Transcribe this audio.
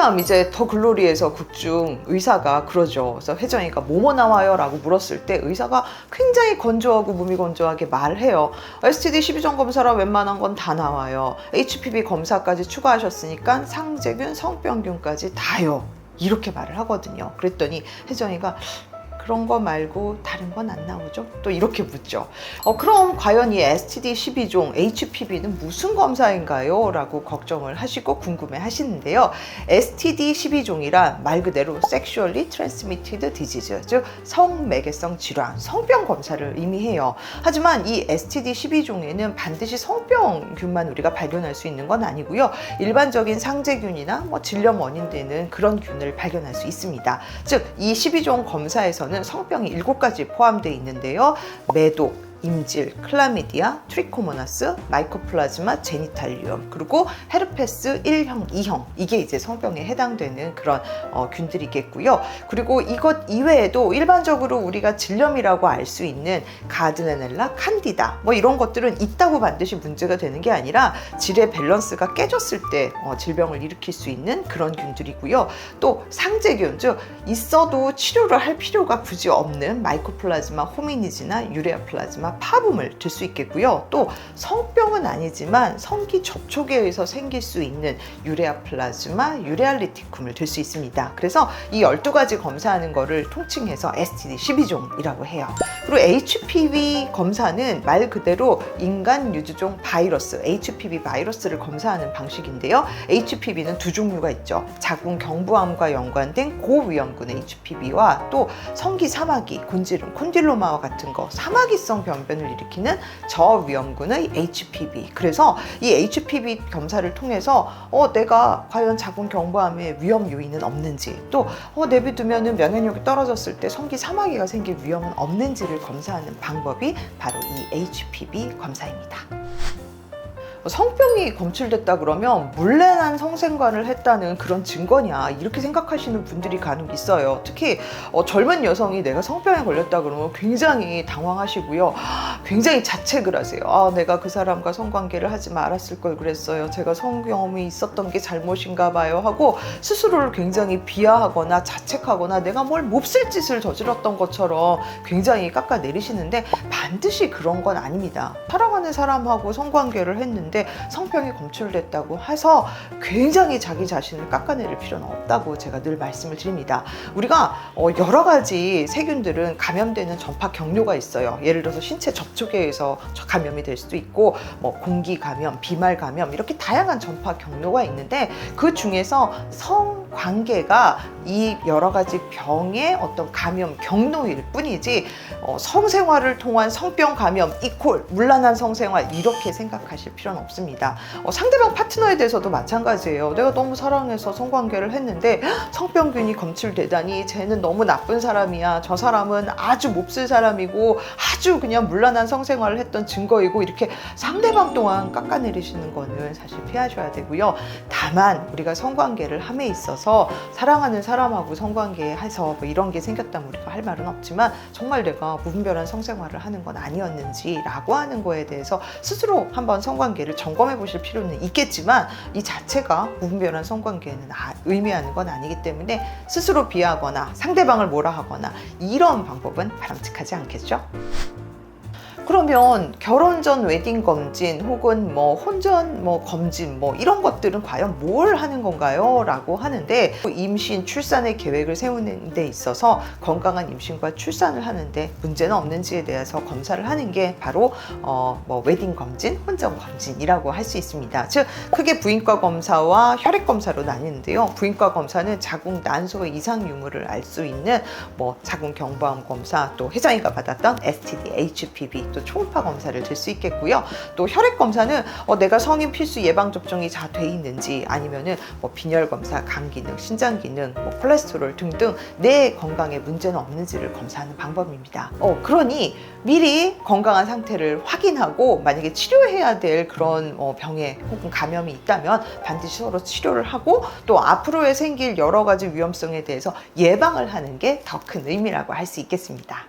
다음 이제 더 글로리에서 극중 의사가 그러죠. 그래서 혜정이가 뭐뭐 나와요? 라고 물었을 때 의사가 굉장히 건조하고 무미건조하게 말해요. STD 12종 검사라 웬만한 건 다 나와요. HPV 검사까지 추가하셨으니까 상재균, 성병균까지 다요. 이렇게 말을 하거든요. 그랬더니 혜정이가 그런 거 말고 다른 건 안 나오죠? 또 이렇게 묻죠. 그럼 과연 이 STD 12종 HPV는 무슨 검사인가요? 라고 걱정을 하시고 궁금해 하시는데요. STD 12종이란 말 그대로 Sexually Transmitted Disease, 즉 성매개성 질환, 성병 검사를 의미해요. 하지만 이 STD 12종에는 반드시 성병균만 우리가 발견할 수 있는 건 아니고요. 일반적인 상재균이나 질염 원인 되는 그런 균을 발견할 수 있습니다. 즉 이 12종 검사에서는 성병이 7가지 포함되어 있는데요. 매독, 임질, 클라미디아, 트리코모나스, 마이코플라즈마, 제니탈리움, 그리고 헤르페스 1형, 2형, 이게 이제 성병에 해당되는 그런 균들이겠고요. 그리고 이것 이외에도 일반적으로 우리가 질염이라고 알 수 있는 가드네넬라, 칸디다 이런 것들은 있다고 반드시 문제가 되는 게 아니라 질의 밸런스가 깨졌을 때 질병을 일으킬 수 있는 그런 균들이고요. 또 상재균, 즉 있어도 치료를 할 필요가 굳이 없는 마이코플라즈마 호미니지나 유레아 플라즈마 파붐을 들 수 있겠고요. 또 성병은 아니지만 성기 접촉에 의해서 생길 수 있는 유레아 플라즈마, 유레알리티쿰을 들 수 있습니다. 그래서 이 12가지 검사하는 거를 통칭해서 STD 12종이라고 해요. 그리고 HPV 검사는 말 그대로 인간 유두종 바이러스, HPV 바이러스를 검사하는 방식인데요. HPV는 두 종류가 있죠. 자궁 경부암과 연관된 고위험군 HPV와 또 성기 사마귀, 곤지름, 콘딜로마와 같은 거, 사마귀성 병변을 일으키는 저위험군의 HPV. 그래서 이 HPV 검사를 통해서 내가 과연 자궁 경부암의 위험 요인은 없는지, 또 내비두면은 면역력이 떨어졌을 때 성기 사마귀가 생길 위험은 없는지를 검사하는 방법이 바로 이 HPV 검사입니다. 성병이 검출됐다 그러면 문란한 성생활을 했다는 그런 증거냐, 이렇게 생각하시는 분들이 간혹 있어요. 특히 젊은 여성이 내가 성병에 걸렸다 그러면 굉장히 당황하시고요. 굉장히 자책을 하세요. 내가 그 사람과 성관계를 하지 말았을 걸 그랬어요. 제가 성경험이 있었던 게 잘못인가 봐요 하고 스스로를 굉장히 비하하거나 자책하거나 내가 뭘 몹쓸 짓을 저질렀던 것처럼 굉장히 깎아내리시는데 반드시 그런 건 아닙니다. 사랑하는 사람하고 성관계를 했는데 성병이 검출됐다고 해서 굉장히 자기 자신을 깎아내릴 필요는 없다고 제가 늘 말씀을 드립니다. 우리가 여러 가지 세균들은 감염되는 전파 경로가 있어요. 예를 들어서 신체 접촉에 의해서 감염이 될 수도 있고 공기 감염, 비말 감염, 이렇게 다양한 전파 경로가 있는데 그 중에서 성관계가 이 여러 가지 병의 어떤 감염 경로일 뿐이지 성생활을 통한 성병 감염 이퀄 문란한 성생활, 이렇게 생각하실 필요는 없습니다. 상대방 파트너에 대해서도 마찬가지예요. 내가 너무 사랑해서 성관계를 했는데 성병균이 검출되다니 쟤는 너무 나쁜 사람이야, 저 사람은 아주 몹쓸 사람이고 아주 그냥 문란한 성생활을 했던 증거이고, 이렇게 상대방 또한 깎아내리시는 거는 사실 피하셔야 되고요. 다만 우리가 성관계를 함에 있어서 사랑하는 사람하고 성관계해서 이런 게 생겼다면 우리가 할 말은 없지만 정말 내가 무분별한 성생활을 하는 건 아니었는지 라고 하는 거에 대해서 스스로 한번 성관계를 점검해 보실 필요는 있겠지만 이 자체가 무분별한 성관계는 의미하는 건 아니기 때문에 스스로 비하하거나 상대방을 뭐라 하거나 이런 방법은 바람직하지 않겠죠? 그러면 결혼 전 웨딩 검진 혹은 혼전 검진 이런 것들은 과연 뭘 하는 건가요? 라고 하는데, 임신, 출산의 계획을 세우는 데 있어서 건강한 임신과 출산을 하는데 문제는 없는지에 대해서 검사를 하는 게 바로 웨딩 검진, 혼전 검진이라고 할 수 있습니다. 즉 크게 부인과 검사와 혈액 검사로 나뉘는데요. 부인과 검사는 자궁 난소의 이상 유무를 알 수 있는 자궁 경부암 검사, 또 혜정이가 받았던 STD, HPV, 또 초음파 검사를 들 수 있겠고요. 또 혈액 검사는 내가 성인 필수 예방 접종이 다 돼 있는지, 아니면은 빈혈 검사, 간 기능, 신장 기능, 콜레스테롤 등등 내 건강에 문제는 없는지를 검사하는 방법입니다. 그러니 미리 건강한 상태를 확인하고 만약에 치료해야 될 그런 병에 혹은 감염이 있다면 반드시 서로 치료를 하고 또 앞으로에 생길 여러 가지 위험성에 대해서 예방을 하는 게 더 큰 의미라고 할 수 있겠습니다.